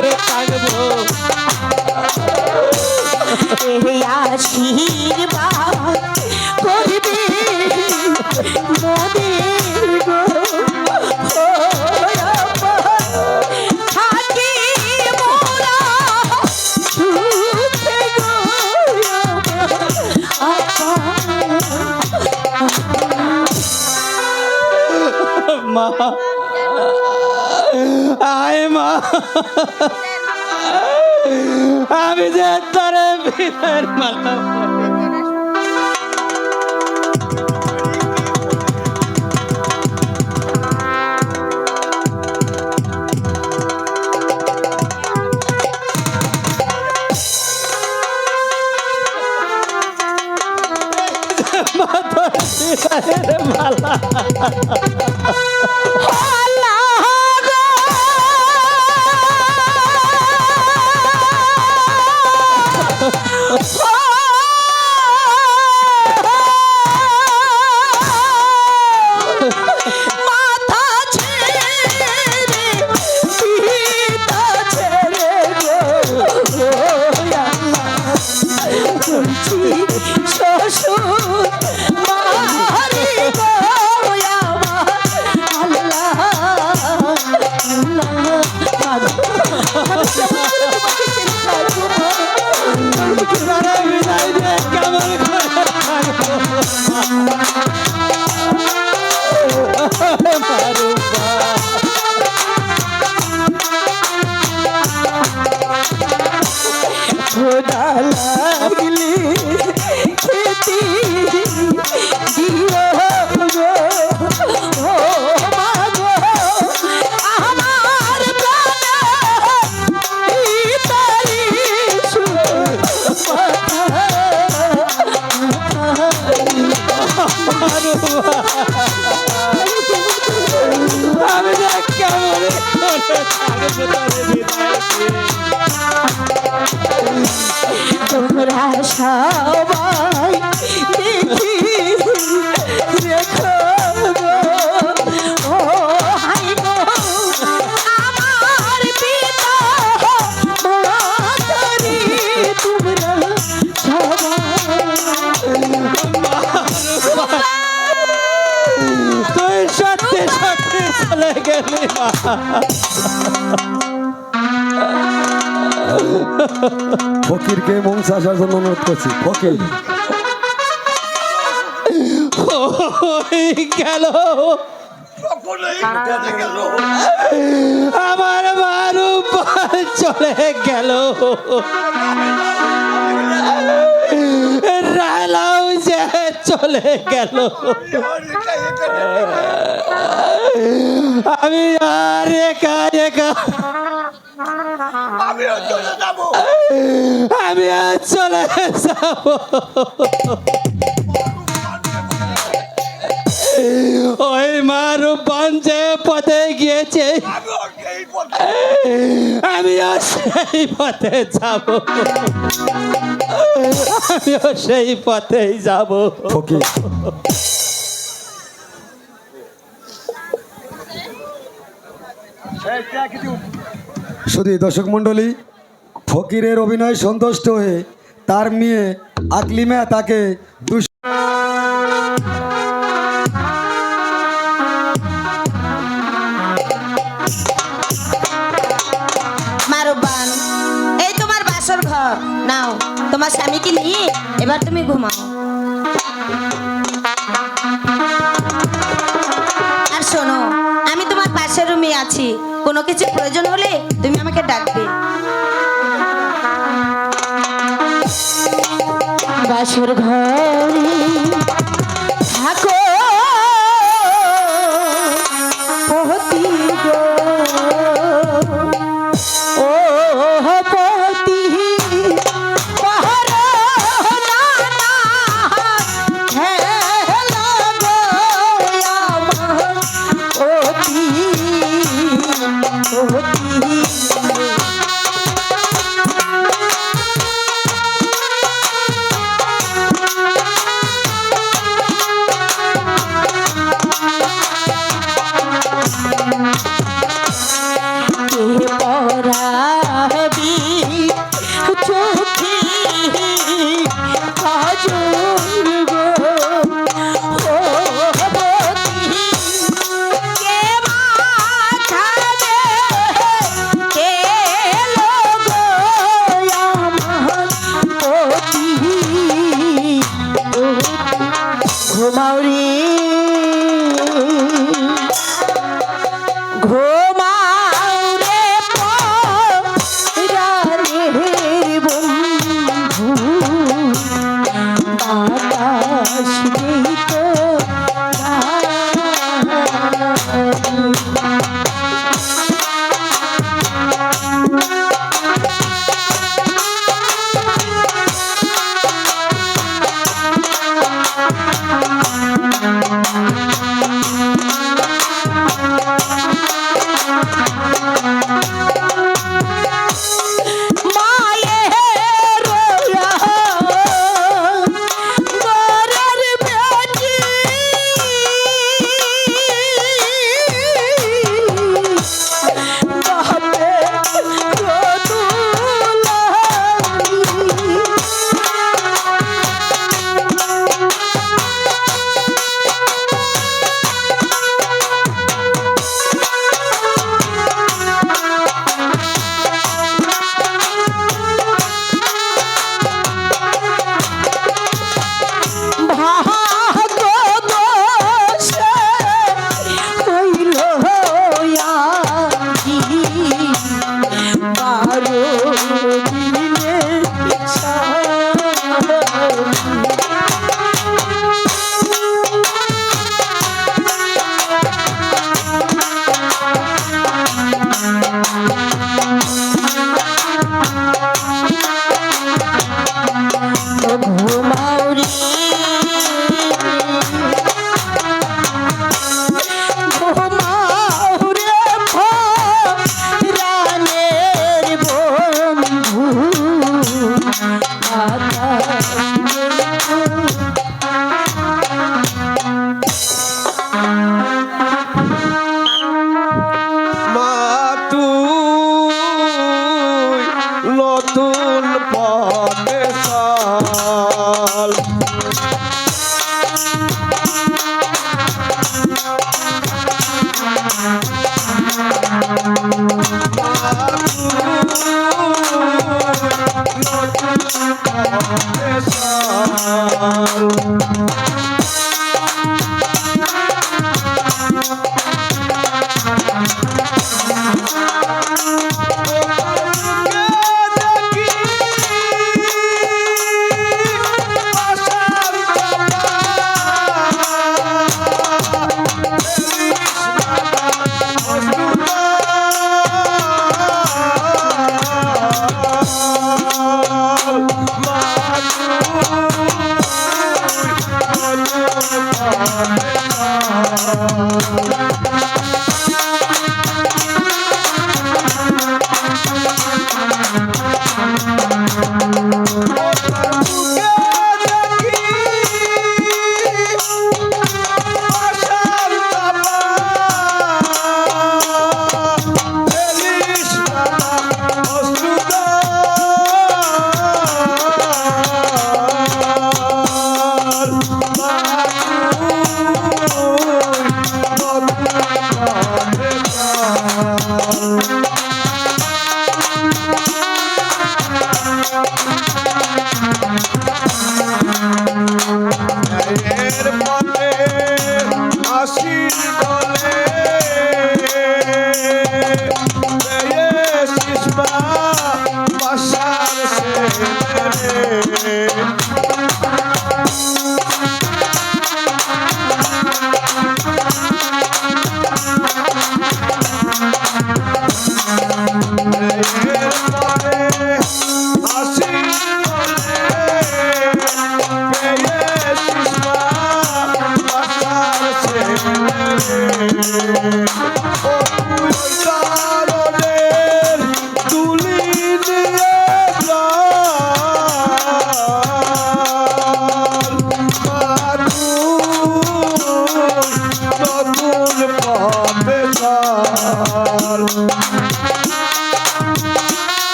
করে থাকবো। এই আশীর্বাদ করবে মোদের গো ও আব্বা, থাকি মোরা সুখে গো আব্বা। মা আয় মা, আমি যে তারে বিয়ের মালা মালা লাগলি খেতি দিও গো ও মা গো, আমার প্রাণে তারি আমি যে কেমন তোমরা সবাই দেখি রেখো গো ও হাই গো আমার পিতা মাতারি তোমরা তুই সত্যি সত্যি চলে গেলি মা। ফকিরকে মংস আসার জন্য অনুরোধ করছি। ফকির গেল আমার মারু চলে গেল, রালাও যে চলে গেল, আমি আর একা একা আমি আর চলে যাব। ওই মারু বাঞ্চে পথে গিয়েছে, আমিও সেই পথে যাব, আমিও সেই পথেই যাব। ফকির শুধু দর্শক মন্ডলী, ফকিরের অভিনয় সন্তুষ্ট হয়ে তার মেয়ে আকলিমা তাকে মারুবান, এই তোমার বাসর ঘর, নাও তোমার স্বামীকে নিয়ে এবার তুমি ঘুমাও। আর শোনো, আমি তোমার পাশের রুমে আছি, কোনো কিছু প্রয়োজন হলে তুমি আমাকে ডাকবে। বাসর ঘরে থাকো পতি গো ও পতি, পাহারা না না হেলা গো আমার পতি পতি। মা তুই নতুন পথে চল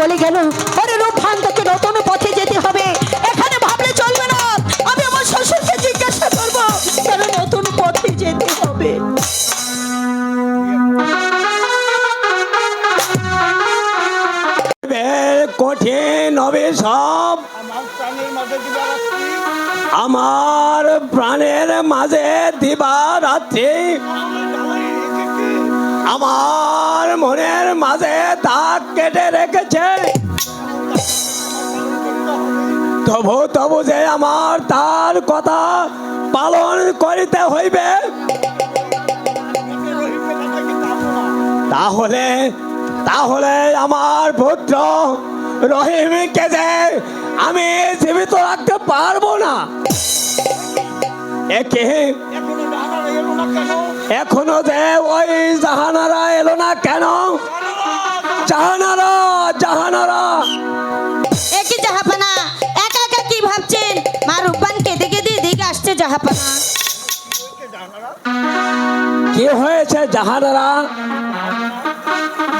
বলে গেল ওরে রূপভান তোকে নতুন পথে যেতে হবে, এখানে ভাবলে চলবে না। আমি আমার শ্বশুরকে জিজ্ঞাসা করবো কেন নতুন পথে যেতে হবে। কঠিন হবে সব, আমার প্রাণের মাঝে দিবা রাত্রি, আমার মনের মাঝে দাগ কেটে রেখেছে। তবু তবু যে আমার তার কথা পালন করিতে হইবে, তাহলে তাহলে আমার পুত্র রহিমকে যে আমি জীবিত রাখতে পারবো না। একে এখনো যে ওই জাহানারা এলো না কেন? জাহানারা জাহানারা একই জাহাপানা, একা একা কি ভাবছেন? মা রূপবান কেঁদে কেঁদে এদিকে আসছে জাহাপানা। কি হয়েছে জাহানারা?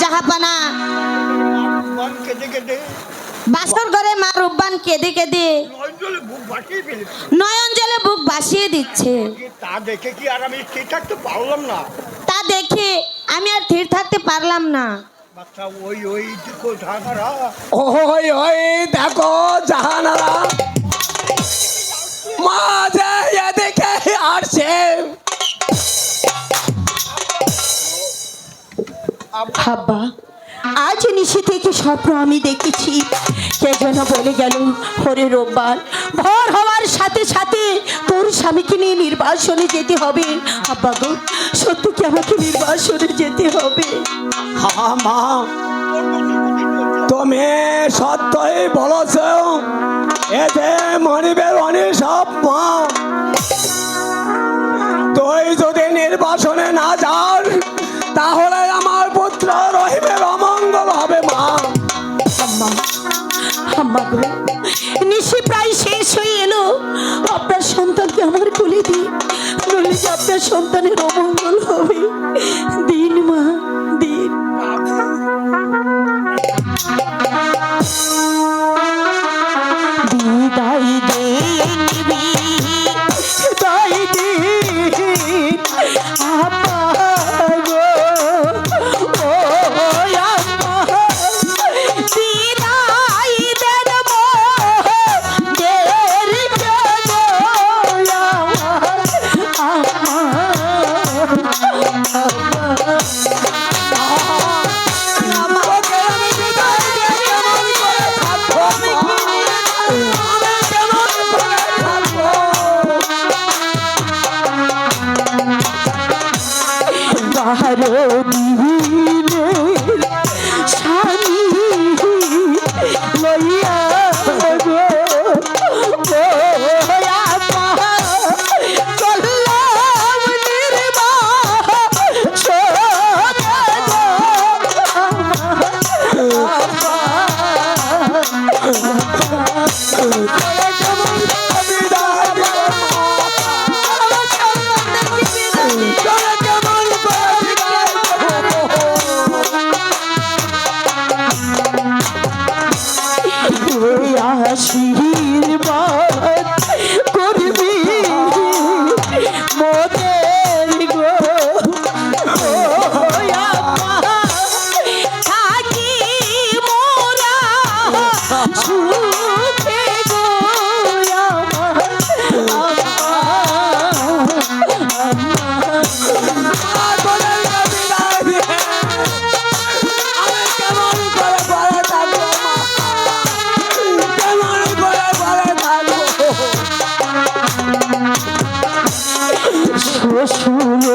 জাহাপানা বাসর ঘরে মা রূপবান কেঁদে কেঁদে নয়ন জলে বুক ভাসিয়ে দিচ্ছে। তা দেখে কি আর আমি ঠিক থাকতে পারলাম না? তা দেখে আমি আর স্থির থাকতে পারলাম না। বাচ্চা ওই ওই দেখো জাহানারা, ওই ওই দেখো জাহানারা মাঝে এদিকে আসছে। আব্বা আজ নিশি থেকে স্বপ্ন আমি দেখেছি, কে যেন বলে গেল হরে রোববার ভোর হওয়ার সাথে সাথে তোর স্বামীকে নিয়ে নির্বাসনে যেতে হবে। আব্বা গো সত্যি কি আমাকে নির্বাসনে যেতে হবে? হা মা, তুমি সত্যই বলছ, এতে মনিবের অনিসব মা। তুই যদি নির্বাসনে না যাস তাহলে আমার পুত্র রহিমের অমঙ্গল হবে মা। আম্মা, আম্মা গো, নিশি প্রায় শেষ হয়ে এলো, আপনার সন্তানকে আমার কোলে দিন, নইলে যে আপনার সন্তানের অমঙ্গল হবে। দিন মা, দিন। বিদায় দিন, বিদায় দিন আব্বা গো, ও আম্মা, বিদায় দেন মোদের কেন তোকে আমি বিদায় দিয়ে কেমন করে থাকবো মা? আমি কেমন করে থাকবো? বারো দিনের স্বামী লইয়া গো, ও আম্মা, চললাম নির্বাসনে আশীর্বাদ করবি মোদের গো, ও আম্মা, থাকি মোরা সুখে গো শ্বশুর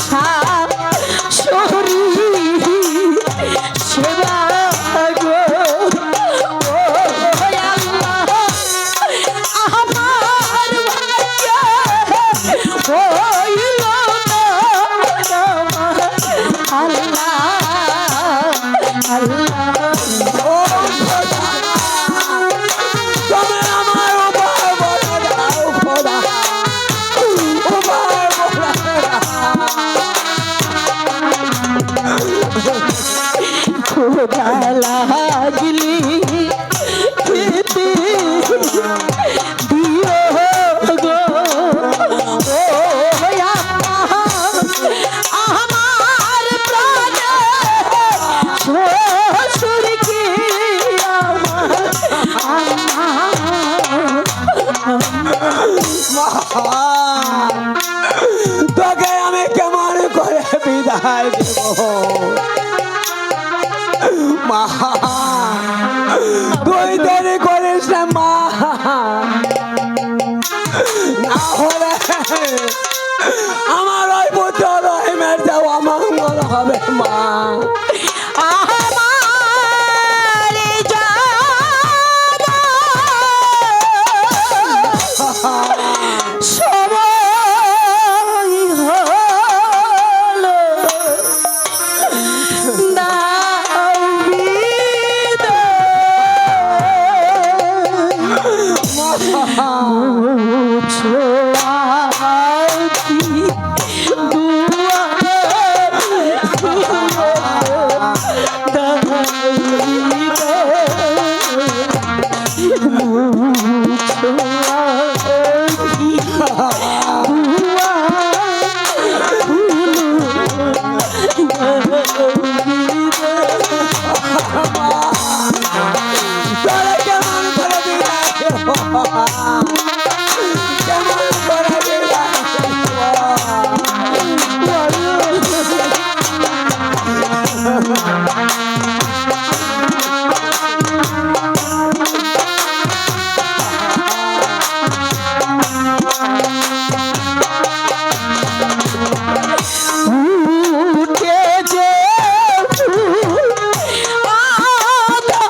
শাশুড়ি সেবা গো, ও আল্লাহ, আমার ভাগ্যে হইল না আল্লাহ, আল্লাহ। খোদা লাগলি খেতে দিও গো, ও আম্মা, আমার প্রাণে শ্বশুরকে তোকে আমি কেমন করে বিদায় দেব মা? তুই দেরি করিস না মা, না হলে আমার ওই পুত্র রহিমের যে অমঙ্গল হবে মা। আমার জানা সময় হলো, দাও বিদায়, ছোয়াছি তোরা কেমন করে বিদায় দেব? কেমন করে বিদায় উঠে যে আদা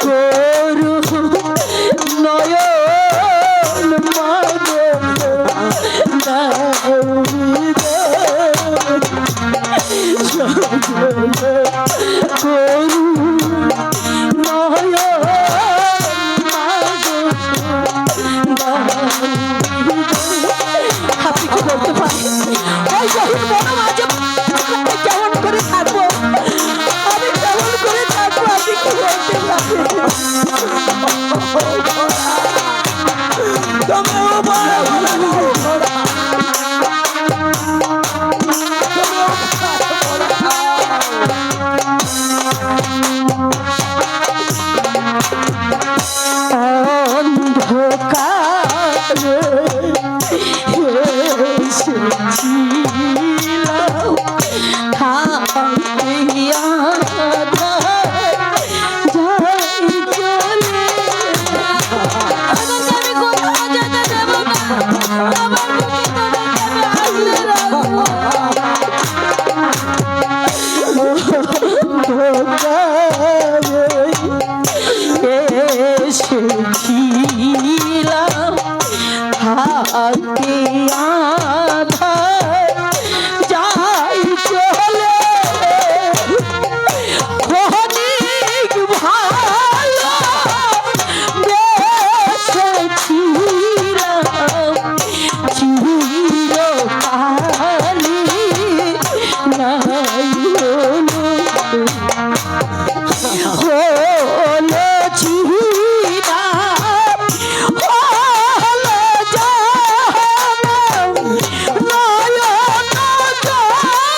করু নয়ন মাগো দাও করু নয়ন আপনি কি বলতে পারেন ওই যখন বড় মাঝে কেমন করে থাকবো আমি কেমন করে থাকবো আপনি কি বলতে পারেন তোমরা বড় অন্ধকারে এসেছিলাম থাকিয়া যাই চলে আমি কোথাও যেতে দেব না আমার বুকে তোমাকে আমি আগলে রাখবো এসেছিলাম হাতে আধার যাই চলে অনেক ভালো বেসেছিলাম চিরকালি নাই হলো চিরা হলো জানাম নয়ন জলে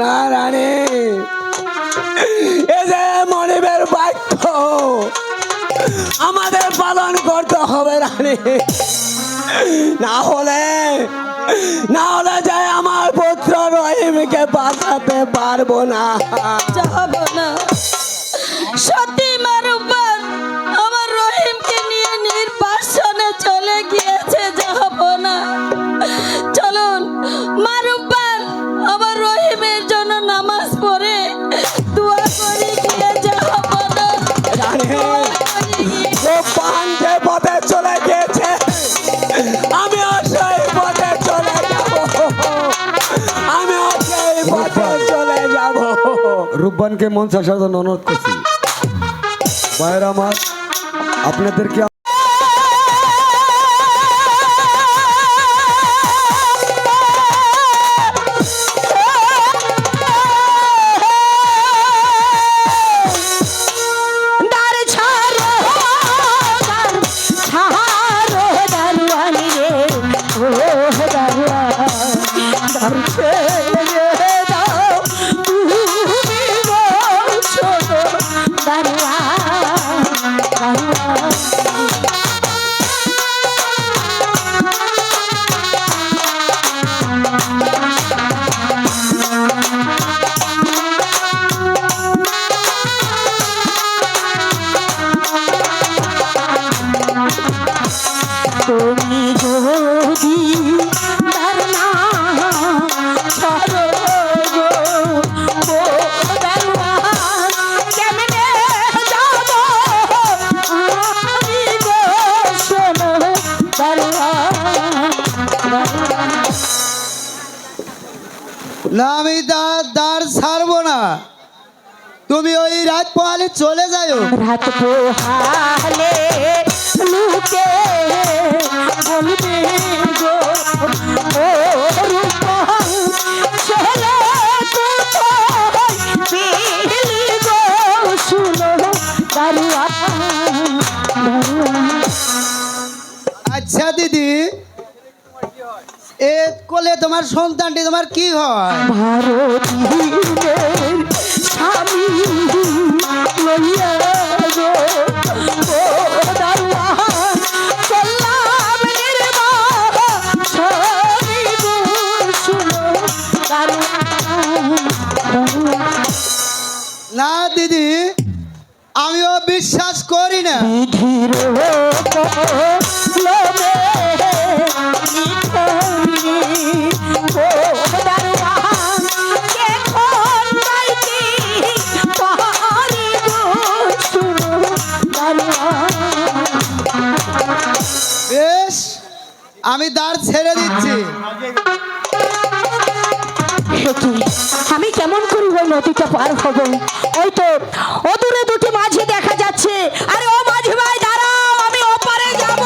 না রানী এ যে মনিবের বাক্য আমাদের পালন করতে হবে রানী না হলে যে আমার পুত্র রহিমকে বাঁচাতে পারবো না যাব না সত্যি মারুবান আমার রহিমকে নিয়ে নির্বাসনে চলে গিয়েছে যাব না চলুন মারুবান আমার রহিমের জন্য নামাজ পড়ে দোয়া করে গিয়ে যাব না রূপবান যে পথে চলে গিয়েছে আমি সেই পথে চলে যাব সেই পথে চলে যাব রূপবানকে মনসা সাধন অনুরোধ করছি ভাইয়ের আমার আপনাদেরকে তুমি যদি ধর্মা ছাড়ো গো ও দরবার কেমনে যাব আমি গো শোনো দরবার না আমি দাঁড় ছাড়বো না, তুমি ওই রাত পোহালে চলে যাও। রাত পোহালে লুকে বলবে গো ও রূপম ছেলে কোথায় পেলি গো শুনো দারুয়া আচ্ছা দিদি, এ কোলে তোমার সন্তানটি তোমার কি হয়? ভারতীয় স্বামী লইয়া গো ও দারুয়া চললাম নির্বাসনে গো শুনো দারুয়া না দিদি, আমিও বিশ্বাস করি না। বিধির লোভে নিঠুরি ও দারুয়া এখন নাইকি পারি গো শুনো দারুয়া বেশ, আমি দাঁড় ছেড়ে দিচ্ছি। কি আমি কেমন করি ওই নদীটা পার হব? ওই তো অদূরে দুটি মাঝি দেখা যাচ্ছে। আরে ও মাঝি ভাই দাঁড়াও, আমি ওপারে যাব।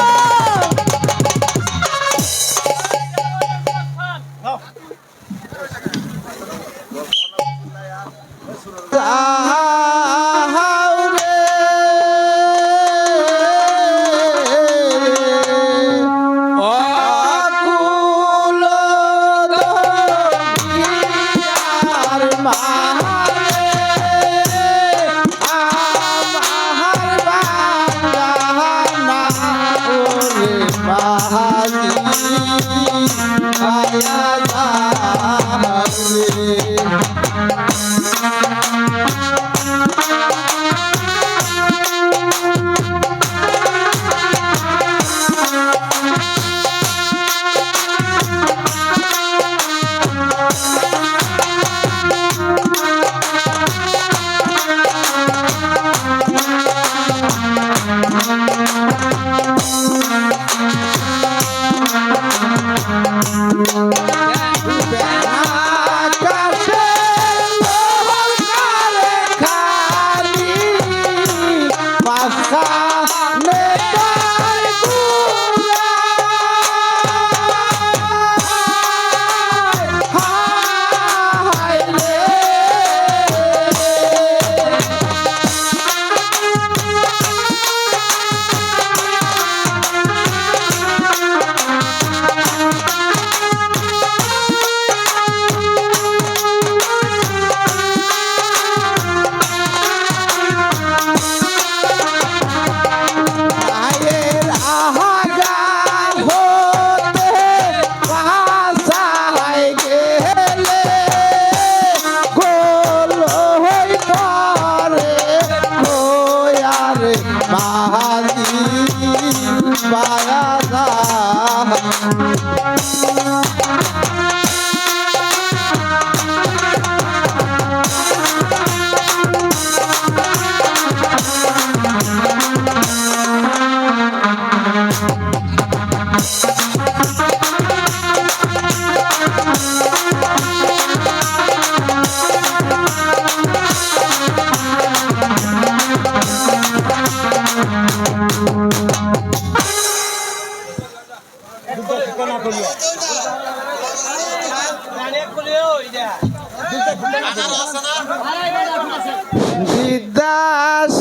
বিদ্যা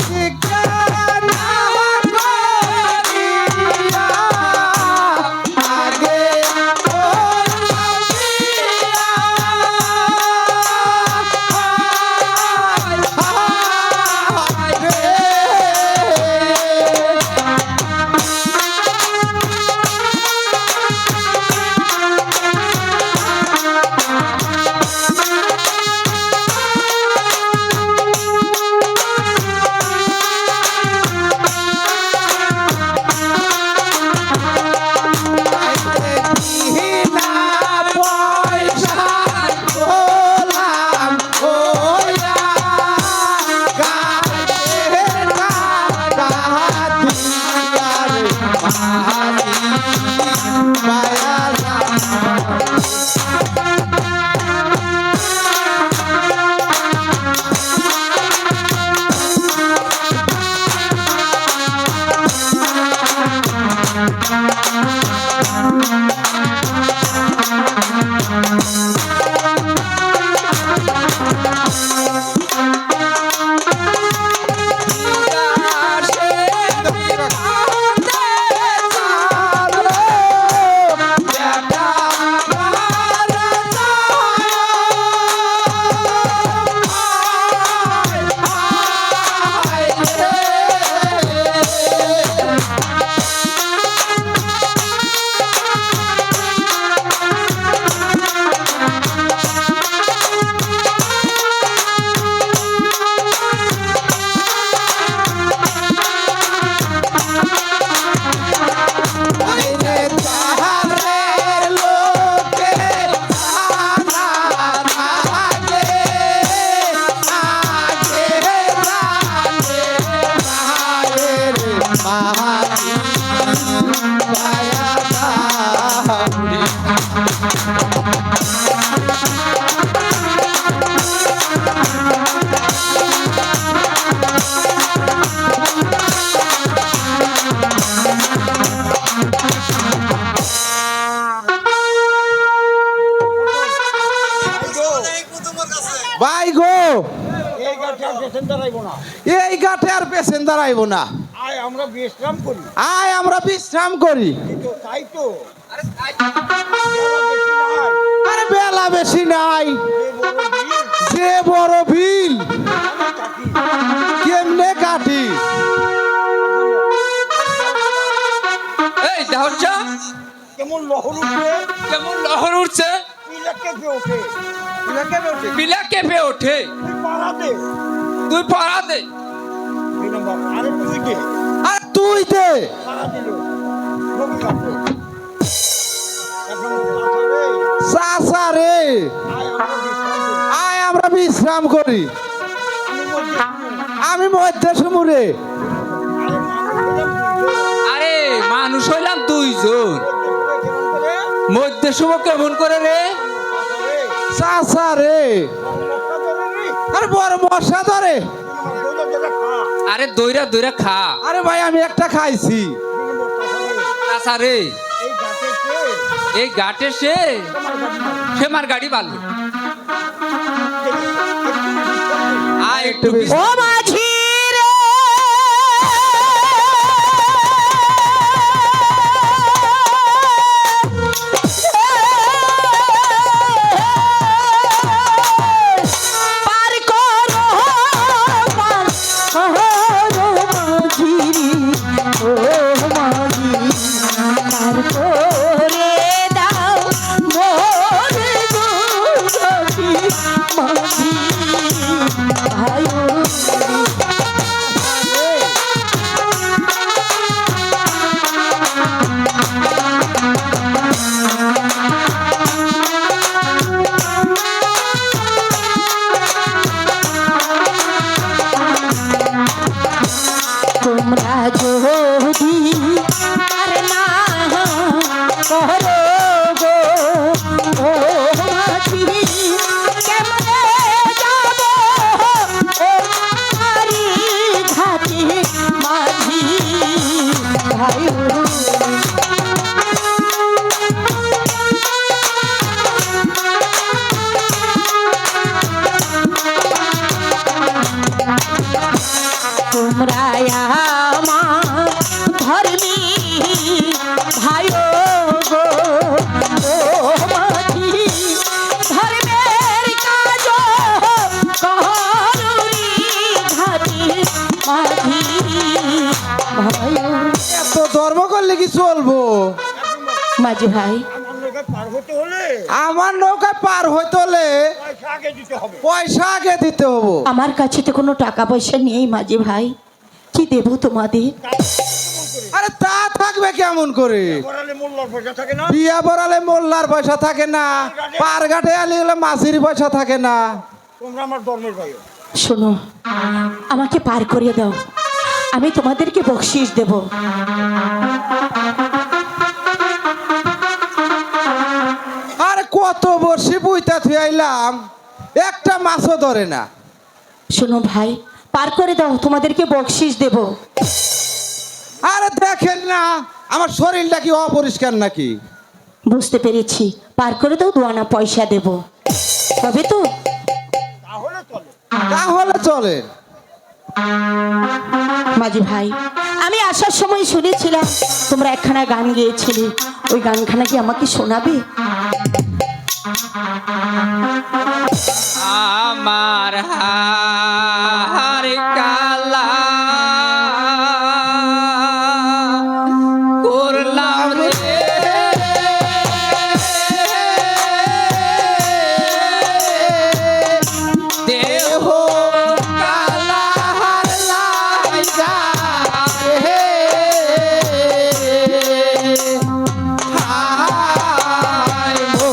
শিক্ষা আগে ভাই গো, এই গাছে আর পেশেন্ট দাঁড়াইবো না। এই ঘাটে আর পেশেন্ট দাঁড়াইবো না। আয় আমরা বিশ্রাম করি। আয় আমরা বিশ্রাম করি। তো তাই তো বেলা বেশি নাই। আরে বেলা বেশি নাই, যে বড় ভিড়, যে বড় বিল আমি কাটি। কেমনে কাটি। এই দেহরচা কেমন লহর উঠে, কেমন লহর উঠছে, পিলা কেঁপে ওঠে। পিলা কেঁপে ওঠে। তুই পাড়া দে। তুই পাড়া দে। দুই নম্বর, আরে তুই দে। আর তুই দে। পাড়া দিল। রবি কাটলো। এক নম্বর চাচা রে, চাচা রে, আয় আমরা বিশ্রাম করি। আয় আমরা বিশ্রাম করি। আমি মধ্যে শুনি। আমি মধ্যে সমুরে। আরে মানুষ হইলাম দুইজন। আরে মানুষ হইলাম দুইজন। কেমন করে? মধ্যে শুভ কেমন করে রে? চাচা রে, আরে বড় মশা ধরে। আরে দইরা দইরা খা। আরে ভাই আমি একটা খাইছি। চাচা রে, এই ঘাটে সে মার গাড়ি বাড়লো। আয় একটু ও মাঝি রে, পার করো, পার করো মাঝি, ও মাঝি, পার করে দাও মোর দুর্গতি মাঝি, ভাইও তোমরা যদি আর না করো গো, ও মাঝি কেমনে যাব ও মারি ঘাটে মাঝি, ভাইও তোমরা আমার ধর্মী ভাইও গো, ও মাঝি ধর্মের কাজ করি ঘাটি মাঝি, ভাইও এত ধর্ম করলে কি চলবো? মাঝি ভাই, আমার নৌকায় পার হতে হলে আমার নৌকায় পার হইতে হলে পয়সা আগে দিতে হবে। পয়সা আগে দিতে হবো। আমার কাছে তো কোনো টাকা পয়সা নেই মাঝি ভাই, কি দেবো তোমাদের? আরে তা থাকবে কেমন করে? বড়ালে মোল্লার পয়সা থাকে না। বিয়া বড়ালে মোল্লার পয়সা থাকে না, পার ঘাটে আলি হলে মাঝির পয়সা থাকে না। তোমরা আমার ধর্মের ভাই। শোনো, আমাকে পার করিয়ে দাও, আমি তোমাদেরকে বকশিস দেব। আরে কত বর্ষি বুইতা থুই আইলাম, একটা মাছও ধরে না। শোনো ভাই, পার করে দাও, তোমাদেরকে বকশিস দেব। আরে দেখেন না আমার শরীরটা কি অপরিষ্কার নাকি? বুঝতে পেরেছি, পার করে দাও, 2 আনা পয়সা দেব, হবে তো? তাহলে চলে। তাহলে চলে। মাঝি ভাই, আমি আসার সময় শুনেছিলাম তোমরা একখানা গান গেয়েছিলে, ওই গানখানা কি আমাকে শোনাবে? আমার হার কালা করলাম রে দেহ কালা লাইগা রে হায় মো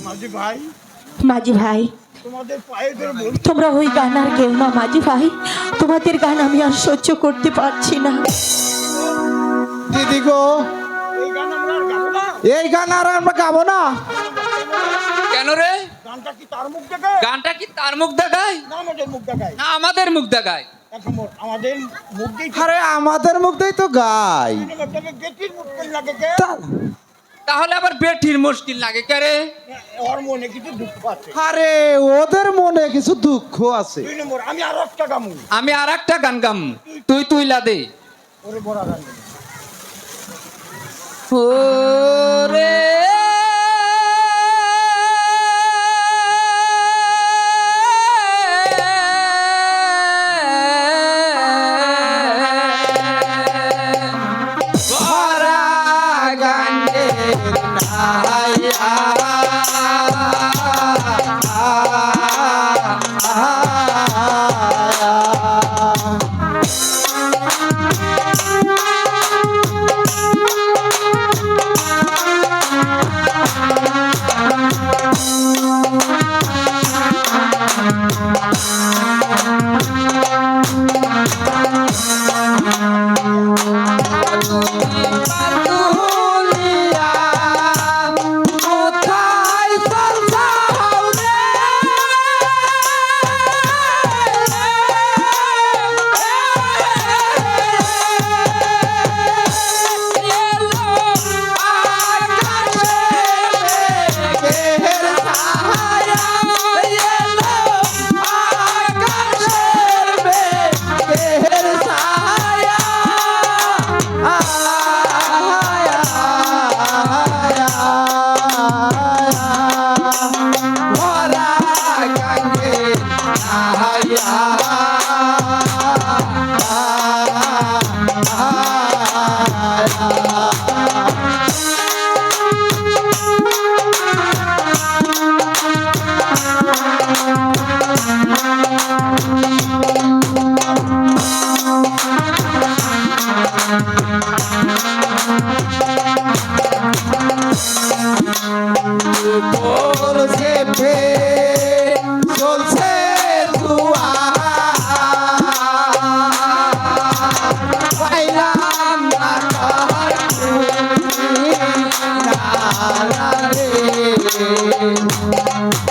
মাঝি ভাই, মাঝি ভাই, তোমাদের পায়ে ধরে বলি, তোমরা ওই গান আর কেউ না মাঝি ভাই, তোমাদের গান আমি আর সহ্য করতে পারছি না। দিদি গো, এই গান আমরা আর গাবো না। এই গান আর আমরা গাবো না। কেন রে? গানটা কি তার মুখ দেখায়? গানটা কি তার মুখ দেখায় না আমাদের মুখ দেখায়। না আমাদের মুখ দেখায়? এখন আমাদের মুখ দিয়ে আরে আমাদের মুখটাই তো গাই। গেটির মুখ কেন লাগে কে? তাহলে আবার বেঠির মুশকিল লাগে কে রে? ওর মনে কিছু দুঃখ আছে। আরে ওদের মনে কিছু দুঃখ আছে। 2 নম্বর আমি আর একটা গামু। আমি আর একটা গান গাম, তুই তুইলা দে। ওরে বড় গান। ওরে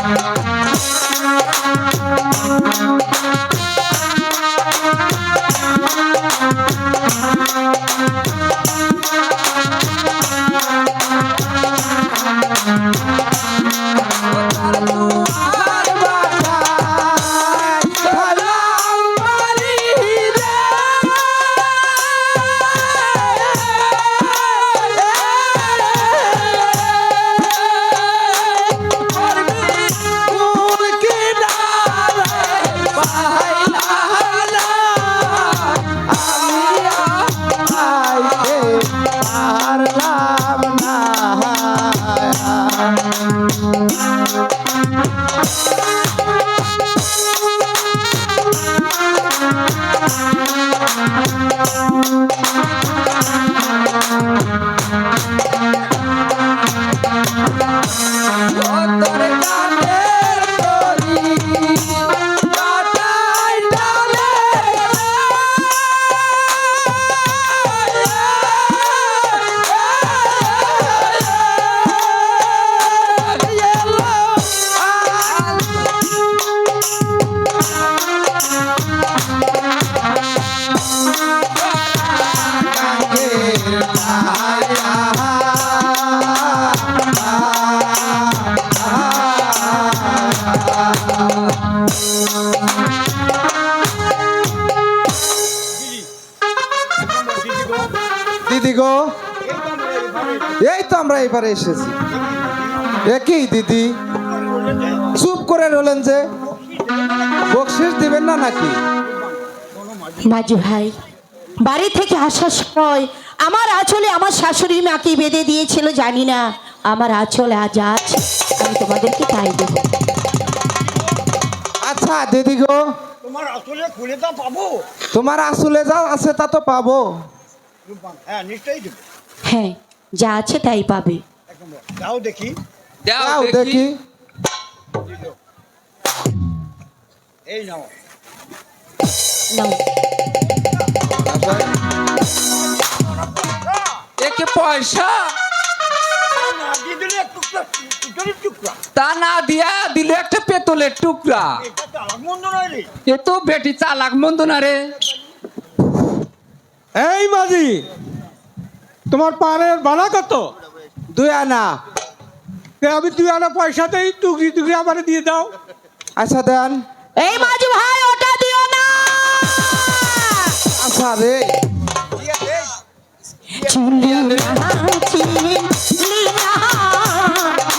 পারলাম না। দিদি গো, এই তো আমরা এবারে এসেছি। একই দিদি, চুপ করে রলেন যে, বকশিস দিবেন না নাকি? মাঝি ভাই, বাড়ি থেকে আসার সময় আমার আঁচলে আমার শাশুড়ি মাকে বেঁধে দিয়েছিল, জানি না আমার আঁচলে আজ আছে, আমি তোমাদেরকে তাই দেব। আচ্ছা দিদি গো, তোমার আসলে খুলে তা পাবো? তোমার আসলে যা আছে তা তো পাবো। হ্যাঁ নিশ্চয়ই দেবো। হ্যাঁ, যা আছে তাই পাবে। একদম যাও দেখি। দাও দেখি। এই নাও। নাও। একে পয়সা না দিয়ে দিলে একটু পিতলের টুকরা। তা না দিয়া দিল একটা পেতলের টুকরা। এটা তো আমার মন্দ নয় রে। এ তো বেটি চালাক মন্দ না রে। এই মাঝি, তোমার পানের ভাড়া কত? 2 আনা। আমি 2 আনা পয়সা দেই, টুকরি টুকরি আমার দিয়ে দাও। আচ্ছা দেন। এই মাঝি ভাই, ওটা দিও না। আচ্ছা রে, চিনি না, চিনি না,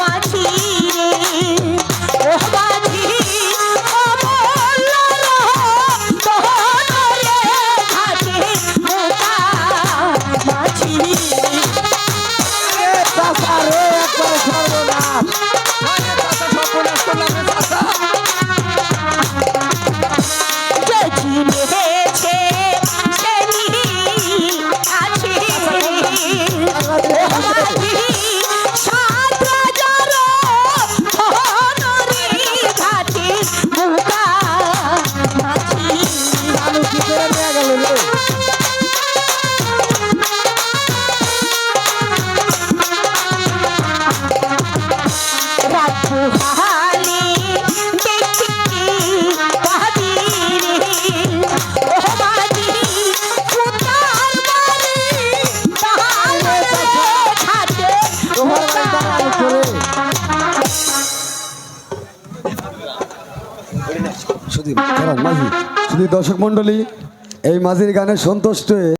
মাঝি রে, ও মাঝি, ও মোল্লার তোরে ঘাটে মোটা মাঝি রে। চাচা রে, একবার সর্বনাশ। আরে চাচা, সর্বনাশ করলাম রে চাচা। যে চিনেছে সে নি আছে রে, ও মাঝি, সাত রাজার ধনরি ঘাটে মোটা মাঝি। চালু কি করে নিয়ে গেল রে? রাজহালি দেখি বাদি রে, ও বাদি, সুতার বাড়ি তাহারে ঘাটে তোমার বাড়িটা চালু করে। শুধু দর্শক মন্ডলী, এই মাঝির গানে সন্তুষ্ট হয়ে